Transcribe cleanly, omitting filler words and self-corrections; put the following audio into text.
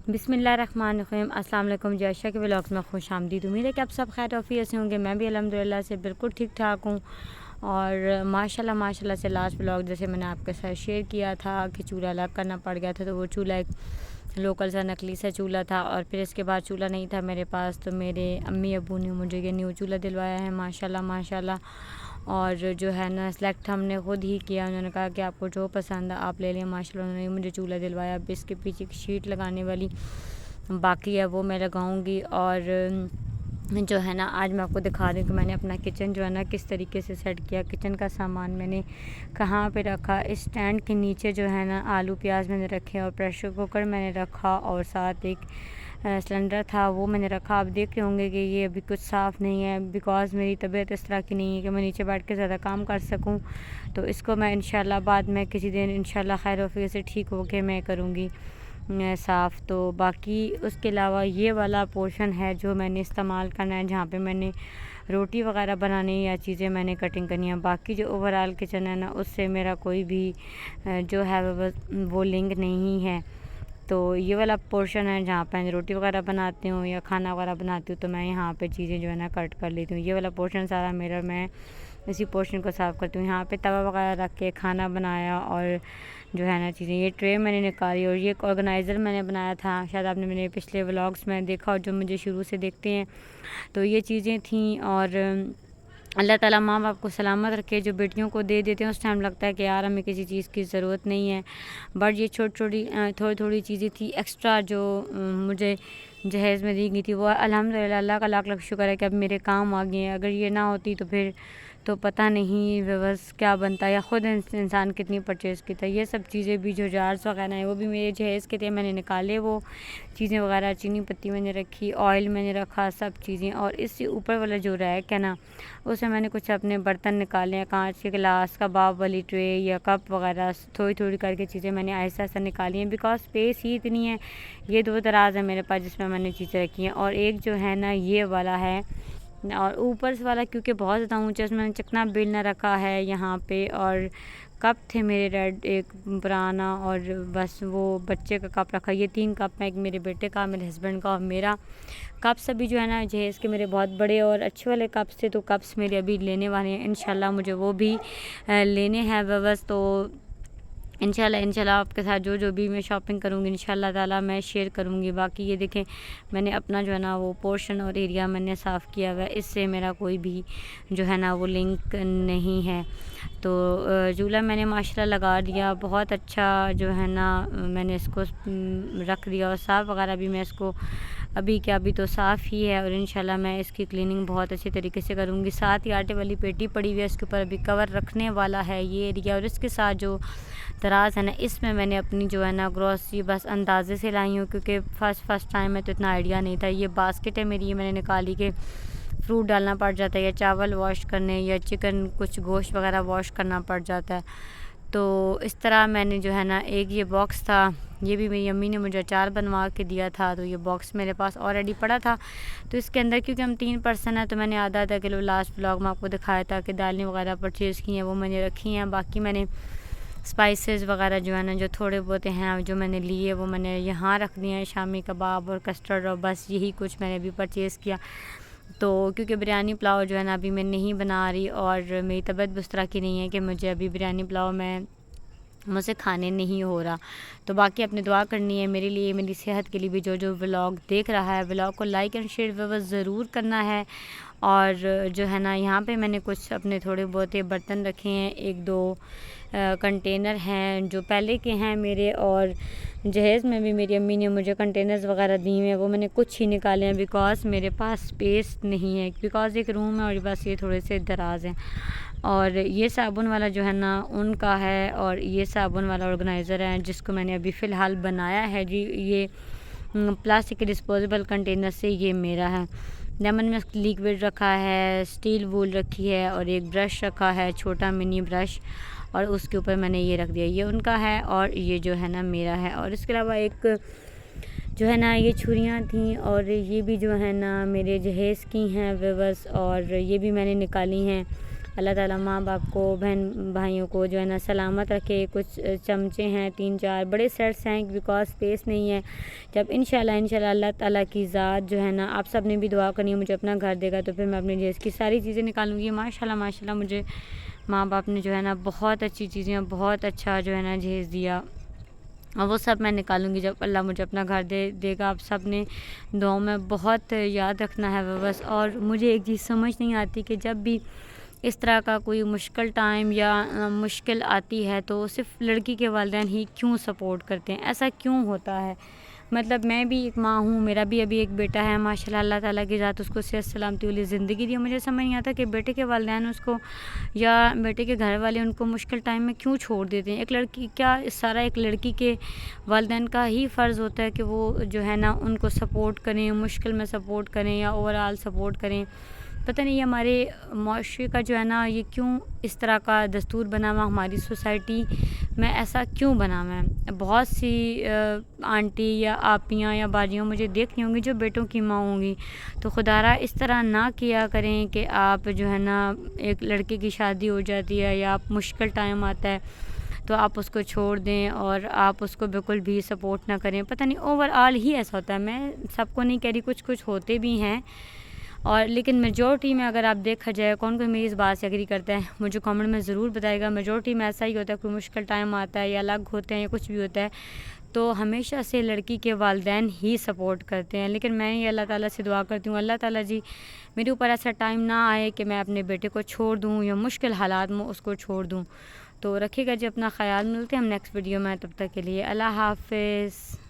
बिस्मिल्लाहिर्रहमानिर्रहीम। अस्सलाम वालेकुम। जैशा के व्लॉग्स में खुश आमदीद। उम्मीद है कि आप सब खैर ऑफियत से होंगे। मैं भी अल्हम्दुलिल्लाह से बिल्कुल ठीक ठाक हूँ। और माशाल्लाह से लास्ट व्लॉग जैसे मैंने आपके साथ शेयर किया था कि चूल्हा अलग करना पड़ गया था, तो वो चूल्हा एक लोकल सा नकली सा चूल्हा था। और फिर इसके बाद चूल्हा नहीं था मेरे पास, तो मेरे अम्मी अब्बू ने मुझे ये न्यू चूल्हा दिलवाया है माशाल्लाह। और जो है ना, सेलेक्ट हमने खुद ही किया। उन्होंने कहा कि आपको जो पसंद है आप ले लें। माशाल्लाह उन्होंने मुझे चूल्हा दिलवाया। अब इसके पीछे की शीट लगाने वाली बाकी है, वो मैं लगाऊंगी। और जो है ना, आज मैं आपको दिखा दूँ कि मैंने अपना किचन जो है ना किस तरीके से सेट किया। किचन का सामान मैंने कहाँ पे रखा। इस स्टैंड के नीचे जो है ना आलू प्याज मैंने रखे, और प्रेशर कुकर मैंने रखा, और साथ एक सिलेंडर था वो मैंने रखा। आप देख रहे होंगे कि ये अभी कुछ साफ़ नहीं है, बिकॉज़ मेरी तबीयत इस तरह की नहीं है कि मैं नीचे बैठ के ज़्यादा काम कर सकूं। तो इसको मैं इंशाल्लाह बाद में किसी दिन इंशाल्लाह खैर वफ़ी से ठीक हो के मैं करूँगी साफ़। तो बाकी उसके अलावा ये वाला पोर्शन है जो मैंने इस्तेमाल करना है, जहाँ पे मैंने रोटी वगैरह बनानी या चीज़ें मैंने कटिंग करनी है। बाकी जो ओवरऑल किचन है ना, उससे मेरा कोई भी जो है वो लिंक नहीं है। तो ये वाला पोर्शन है जहाँ पे मैं रोटी वगैरह बनाती हूँ या खाना वगैरह बनाती हूँ, तो मैं यहाँ पे चीज़ें जो है ना कट कर लेती हूँ। ये वाला पोर्शन सारा मेरा, मैं इसी पोर्शन को साफ़ करती हूँ। यहाँ पे तवा वगैरह रख के खाना बनाया, और जो है ना चीज़ें, ये ट्रे मैंने निकाली, और ये एक ऑर्गेनाइज़र मैंने बनाया था। शायद आपने मेरे पिछले व्लॉग्स में देखा, और जो मुझे शुरू से देखते हैं तो ये चीज़ें थी। और अल्लाह ताला माँ बाप को सलामत रखे। जो बेटियों को दे देते हैं उस टाइम लगता है कि यार हमें किसी चीज़ की ज़रूरत नहीं है, बट ये थोड़ी थोड़ी चीज़ें थी एक्स्ट्रा जो मुझे जहेज़ में दी गई थी, वो अल्हम्दुलिल्लाह अल्लाह का लाख लाख शुक्र है कि अब मेरे काम आ गए हैं। अगर ये ना होती तो फिर तो पता नहीं बस क्या बनता, या ख़ुद इंसान कितनी परचेज़ की था। ये सब चीज़ें भी जो जार्स वगैरह हैं वो भी मेरे जहेज़ के थे, मैंने निकाले वो चीज़ें वगैरह। चीनी पत्ती मैंने रखी, ऑयल मैंने रखा, सब चीज़ें। और इससे ऊपर वाला जो रैक है ना, उसमें मैंने कुछ अपने बर्तन निकाले हैं, कांच के गिलास, कबाब वाली ट्रे या कप वगैरह, थोड़ी थोड़ी करके चीज़ें मैंने आहिस्ता आहिस्ता निकाली हैं, बिकॉज स्पेस ही इतनी है। ये दो दराज है मेरे पास जिसमें मैंने चीज़ें रखी हैं। और एक जो है ना ये वाला है, और ऊपर से वाला क्योंकि बहुत ज़्यादा ऊंचा, उसमें मैंने चकना बेलना रखा है यहाँ पे। और कप थे मेरे रेड, एक पुराना, और बस वो बच्चे का कप रखा। ये 3 कप हैं, एक मेरे बेटे का, मेरे हस्बैंड का और मेरा। कप्स अभी जो है ना जहेज़ के मेरे बहुत बड़े और अच्छे वाले कप्स थे, तो कप्स मेरे अभी लेने वाले हैं इंशाल्लाह। मुझे वो भी लेने हैं बस। तो इंशाल्लाह आपके साथ जो भी मैं शॉपिंग करूँगी इंशाल्लाह ताला मैं शेयर करूँगी। बाकी ये देखें, मैंने अपना जो है ना वो पोर्शन और एरिया मैंने साफ़ किया हुआ है, इससे मेरा कोई भी जो है ना वो लिंक नहीं है। तो चूल्हा मैंने माशाल्लाह लगा दिया, बहुत अच्छा जो है ना मैंने इसको रख दिया। और साफ़ वगैरह भी मैं इसको अभी तो साफ़ ही है, और इंशाल्लाह मैं इसकी क्लीनिंग बहुत अच्छी तरीके से करूँगी। साथ ही आटे वाली पेटी पड़ी हुई है, इसके ऊपर अभी कवर रखने वाला है ये एरिया। और इसके साथ जो दराज है ना, इसमें मैंने अपनी जो है ना ग्रॉसरी बस अंदाजे से लाई हूँ, क्योंकि फ़र्स्ट टाइम में तो इतना आइडिया नहीं था। ये बास्केट है मेरी, ये मैंने निकाली कि फ्रूट डालना पड़ जाता है, या चावल वॉश करने, या चिकन कुछ गोश्त वगैरह वॉश करना पड़ जाता है। तो इस तरह मैंने जो है ना, एक ये बॉक्स था, ये भी मेरी अम्मी ने मुझे अचार बनवा के दिया था, तो ये बॉक्स मेरे पास ऑलरेडी पड़ा था। तो इसके अंदर क्योंकि हम 3 पर्सन हैं, तो मैंने आधा किलो लास्ट ब्लॉग में आपको दिखाया था कि दालें वगैरह परचेज़ की हैं, वो मैंने रखी हैं। बाकी मैंने स्पाइसेस वगैरह जो है ना, जो थोड़े बहुत हैं जो मैंने लिए, वो मैंने यहाँ रख दिए हैं। शामी कबाब और कस्टर्ड, और बस यही कुछ मैंने अभी परचेज़ किया। तो क्योंकि बिरयानी पुलाव जो है ना अभी मैं नहीं बना रही, और मेरी तबीयत भी उस तरह की नहीं है कि मुझे अभी बिरयानी पुलाव मुझसे खाने नहीं हो रहा। तो बाकी अपनी दुआ करनी है मेरे लिए, मेरी सेहत के लिए भी। जो व्लॉग देख रहा है, व्लॉग को लाइक एंड शेयर ज़रूर करना है। और जो है ना, यहाँ पे मैंने कुछ अपने थोड़े बहुत बर्तन रखे हैं, 1-2 कंटेनर हैं जो पहले के हैं मेरे। और जहेज़ में भी मेरी अम्मी ने मुझे कंटेनर्स वगैरह दिए हैं, वो मैंने कुछ ही निकाले हैं, बिकॉज़ मेरे पास स्पेस नहीं है, बिकॉज़ एक रूम है और बस ये थोड़े से दराज हैं। और ये साबुन वाला जो है ना उनका है, और ये साबुन वाला ऑर्गेनाइज़र है जिसको मैंने अभी फ़िलहाल बनाया है जी। ये प्लास्टिक के डिस्पोजेबल कंटेनर से ये मेरा है। लेमन में लिक्विड रखा है, स्टील वूल रखी है, और एक ब्रश रखा है, छोटा मिनी ब्रश, और उसके ऊपर मैंने ये रख दिया, ये उनका है, और ये जो है ना मेरा है। और इसके अलावा एक जो है ना ये छुरियाँ थी, और ये भी जो है ना मेरे जहेज़ की हैं बस, और ये भी मैंने निकाली हैं। अल्लाह ताला माँ बाप को, बहन भाइयों को जो है ना सलामत रखे। कुछ चमचे हैं 3-4 बड़े सेट्स हैं बिकॉज़ स्पेस नहीं है। जब इंशाल्लाह अल्लाह ताला की ज़ात जो है ना, आप सब ने भी दुआ करनी है, मुझे अपना घर देगा तो फिर मैं अपने जहेज़ की सारी चीज़ें निकालूँगी। माशाल्लाह मुझे माँ बाप ने जो है ना बहुत अच्छी चीज़ें, बहुत अच्छा जो है ना जहेज़ दिया, और वो सब मैं निकालूँगी जब अल्लाह मुझे अपना घर देगा। आप सब ने दुआओं में बहुत याद रखना है बस। और मुझे एक चीज़ समझ नहीं आती कि जब भी इस तरह का कोई मुश्किल टाइम या मुश्किल आती है तो सिर्फ़ लड़की के वालिदैन ही क्यों सपोर्ट करते हैं, ऐसा क्यों होता है? मतलब मैं भी एक माँ हूँ, मेरा भी अभी एक बेटा है, माशाल्लाह अल्लाह ताला की ज़ात उसको सेहत सलामती वाली ज़िंदगी दी। मुझे समझ नहीं आता कि बेटे के वालिदैन उसको या बेटे के घर वाले उनको मुश्किल टाइम में क्यों छोड़ देते हैं। एक लड़की, क्या सारा एक लड़की के वालिदैन का ही फ़र्ज़ होता है कि वो जो है ना उनको सपोर्ट करें, मुश्किल में सपोर्ट करें या ओवरऑल सपोर्ट करें। पता नहीं हमारे माशरे का जो है ना ये क्यों इस तरह का दस्तूर बना हुआ, हमारी सोसाइटी में ऐसा क्यों बना हुआ है। बहुत सी आंटी या आपियाँ या बाजियाँ मुझे देख रही होंगी जो बेटों की माँ होंगी, तो खुदारा इस तरह ना किया करें कि आप जो है ना, एक लड़के की शादी हो जाती है या आप मुश्किल टाइम आता है तो आप उसको छोड़ दें और आप उसको बिल्कुल भी सपोर्ट ना करें। पता नहीं ओवरऑल ही ऐसा होता है। मैं सबको नहीं कह रही, कुछ होते भी हैं, और लेकिन मेजॉरिटी में अगर आप देखा जाए कौन मेरी इस बात से एग्री करता है मुझे कमेंट में ज़रूर बताएगा। मेजॉरिटी में ऐसा ही होता है, कोई मुश्किल टाइम आता है या अलग होते हैं या कुछ भी होता है तो हमेशा से लड़की के वालिदैन ही सपोर्ट करते हैं। लेकिन मैं ये अल्लाह ताला से दुआ करती हूँ, अल्लाह ताला जी मेरे ऊपर ऐसा टाइम ना आए कि मैं अपने बेटे को छोड़ दूँ या मुश्किल हालात में उसको छोड़ दूँ। तो रखिएगा जी अपना ख़याल। मिलते हैं हम नेक्स्ट वीडियो में, तब तक के लिए अल्लाह हाफ़िज़।